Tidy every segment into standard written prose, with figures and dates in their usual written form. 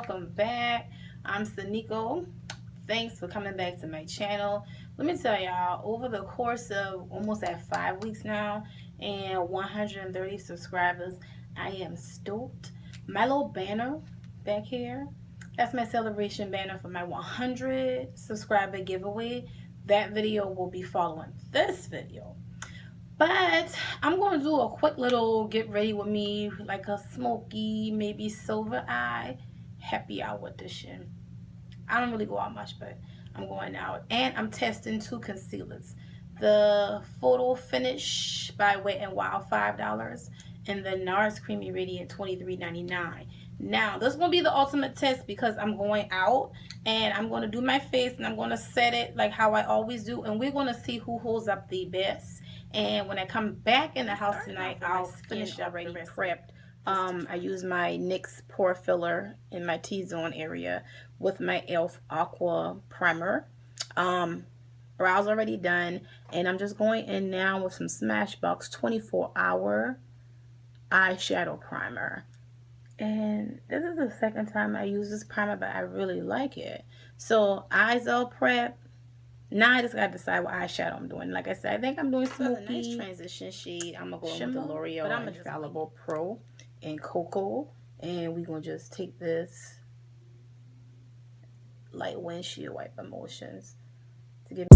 welcome back. I'm Saniko. Thanks for coming back to my channel. Let me tell y'all, over the course of almost at 5 weeks now and 130 subscribers, I am stoked. My little banner back here, that's my celebration banner for my 100 subscriber giveaway. That video will be following this video. But I'm going to do a quick little get ready with me, like a smoky, maybe silver eye, happy hour edition. I don't really go out much, but I'm going out. And I'm testing two concealers. The Photo Finish by Wet n Wild, $5. And the Nars Creamy Radiant, $23.99. Now, this is going to be the ultimate test because I'm going out. And I'm going to do my face and I'm going to set it like how I always do. And we're going to see who holds up the best. And when I come back in the house tonight, I'll finish already prepped. I use my NYX pore filler in my T-zone area with my e.l.f. Aqua Primer. Brows already done. And I'm just going in now with some Smashbox 24-hour eyeshadow primer. And this is the second time I use this primer, but I really like it. So, eyes all prep. Now I just gotta decide what eyeshadow I'm doing. Like I said, I think I'm doing smoky. Nice transition shade. I'm gonna go in with the L'Oreal Infallible Pro in Cocoa, and we're gonna just take this light windshield wiper motions to give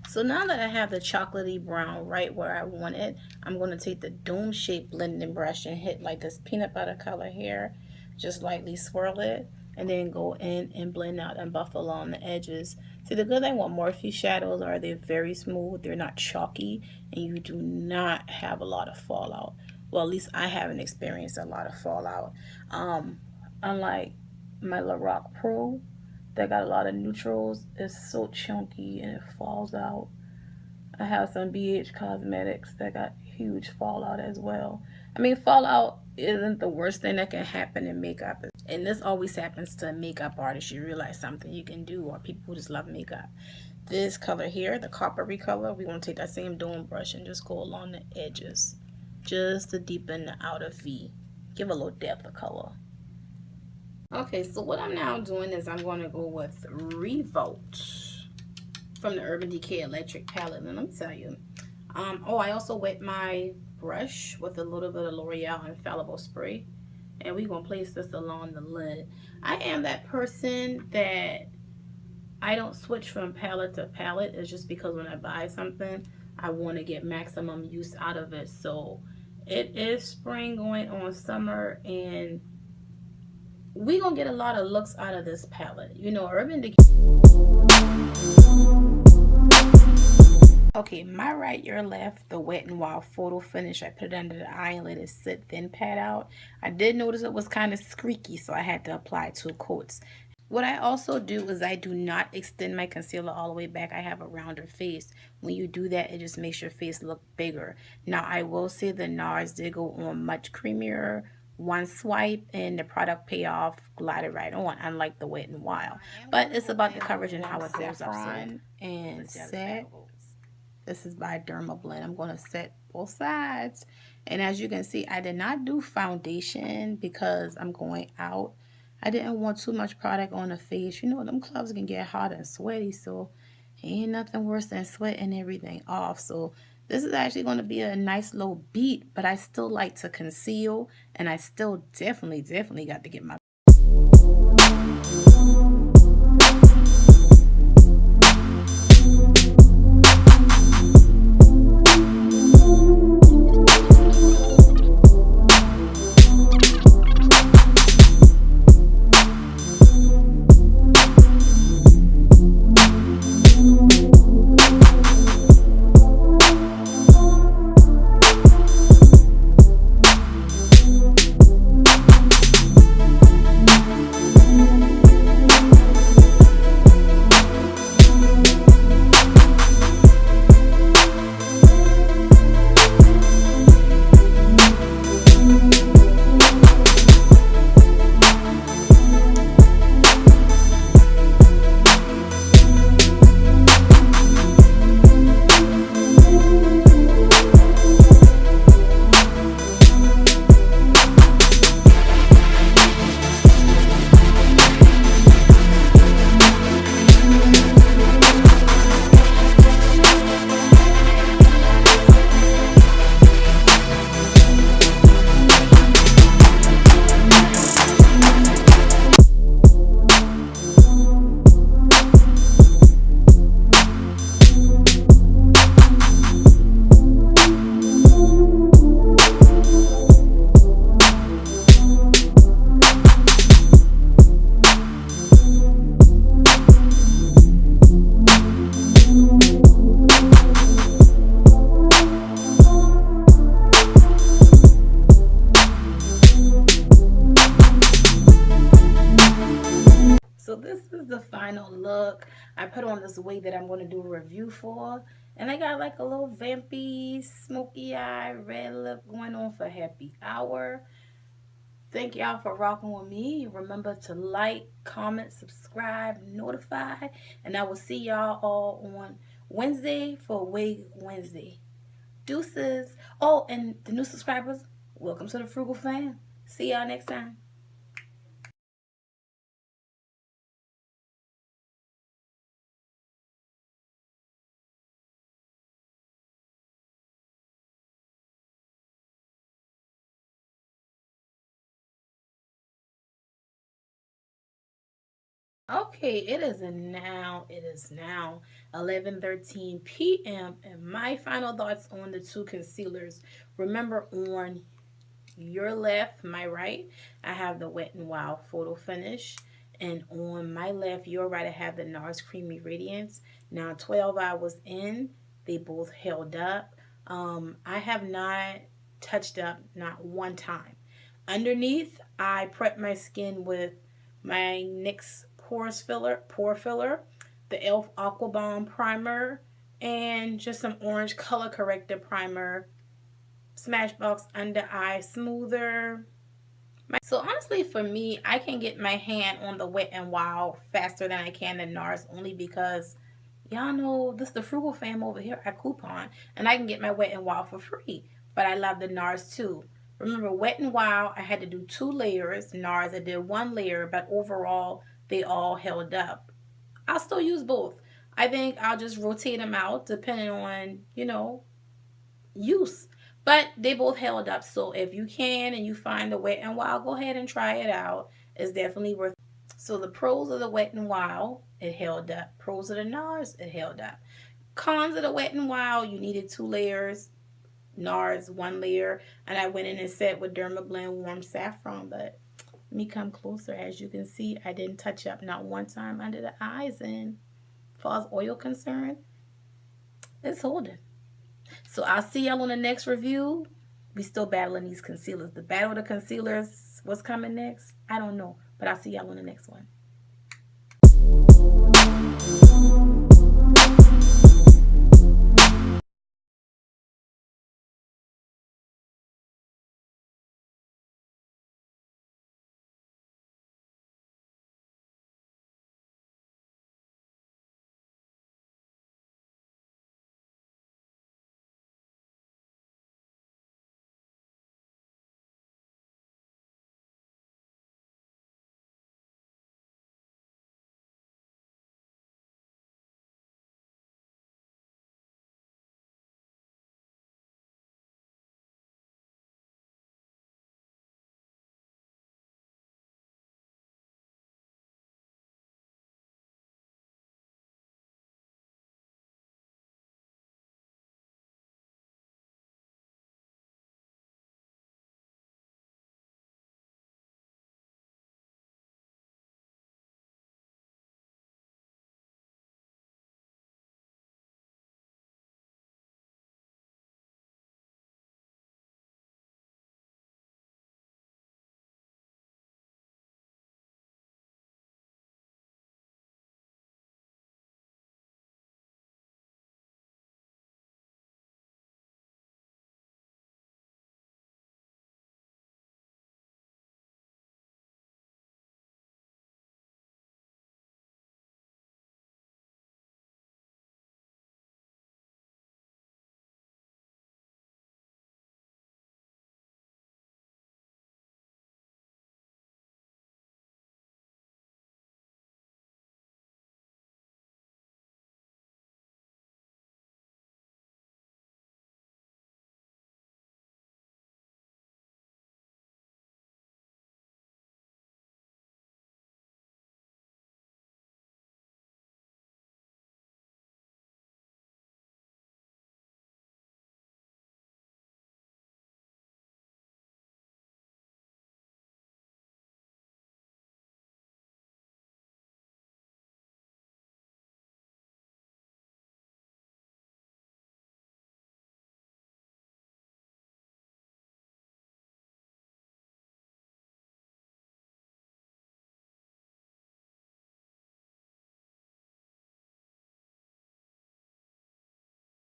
So now that I have the chocolatey brown right where I want it, I'm going to take the dome-shaped blending brush and hit like this peanut butter color here. Just lightly swirl it and then go in and blend out and buff along the edges. See, the good thing with Morphe shadows are they're very smooth, they're not chalky, and you do not have a lot of fallout. Well, at least I haven't experienced a lot of fallout. Unlike my Lorac Pro, that got a lot of neutrals, it's so chunky and it falls out. I have some BH Cosmetics that got huge fallout as well. I mean, fallout isn't the worst thing that can happen in makeup. And this always happens to makeup artists. You realize something you can do, or people who just love makeup. This color here, the coppery color, we're going to take that same dome brush and just go along the edges. Just to deepen the outer V. Give a little depth of color. Okay, so what I'm now doing is I'm going to go with Revolt from the Urban Decay Electric Palette. And let me tell you, oh, I also wet my brush with a little bit of L'Oreal Infallible Spray. And we're going to place this along the lid. I am that person that I don't switch from palette to palette. It's just because when I buy something, I want to get maximum use out of it. So it is spring going on summer, and we're going to get a lot of looks out of this palette. You know, Urban Decay. Okay, my right, your left, the Wet n Wild Photo Finish. I put it under the eye and let it sit, then pat out. I did notice it was kind of squeaky, so I had to apply 2 coats. What I also do is I do not extend my concealer all the way back. I have a rounder face. When you do that, it just makes your face look bigger. Now, I will say the Nars did go on much creamier. One swipe and the product payoff glided right on, unlike the Wet n Wild. But it's about the coverage and how it goes up. And set. This is by Dermablend. I'm going to set both sides. And as you can see, I did not do foundation because I'm going out. I didn't want too much product on the face. You know, them clubs can get hot and sweaty, so ain't nothing worse than sweating everything off. So this is actually going to be a nice low beat, but I still like to conceal, and I still definitely got to get my final look. I put on this wig that I'm going to do a review for. And I got like a little vampy, smoky eye, red lip going on for happy hour. Thank y'all for rocking with me. Remember to like, comment, subscribe, notify. And I will see y'all all on Wednesday for Wig Wednesday. Deuces. Oh, and the new subscribers, welcome to the Frugal Fam. See y'all next time. Okay, it is now 11:13 p.m. and my final thoughts on the two concealers. Remember, on your left, my right, I have the Wet n Wild Photo Finish, and on my left, your right, I have the Nars Creamy Radiance. Now 12 hours in, they both held up. I have not touched up not one time. Underneath, I prep my skin with my NYX pore filler, the e.l.f. Aqua Bomb primer, and just some orange color corrector primer, Smashbox under eye smoother. So honestly, for me, I can get my hand on the Wet n Wild faster than I can the Nars, only because y'all know this the Frugal Fam over here at Coupon, and I can get my Wet n Wild for free. But I love the Nars too. Remember, Wet n Wild, I had to do 2 layers. Nars, I did 1 layer, but overall, they all held up. I'll still use both. I think I'll just rotate them out depending on, use. But they both held up. So if you can and you find the Wet n Wild, go ahead and try it out. It's definitely worth it. So the pros of the Wet n Wild, it held up. Pros of the Nars, it held up. Cons of the Wet n Wild, you needed 2 layers. Nars, 1 layer. And I went in and set with Dermablend Warm Saffron. But let me come closer. As you can see, I didn't touch up not one time under the eyes. And as far as oil concerned, it's holding. So I'll see y'all on the next review. We still battling these concealers. The battle of the concealers, what's coming next? I don't know. But I'll see y'all on the next one.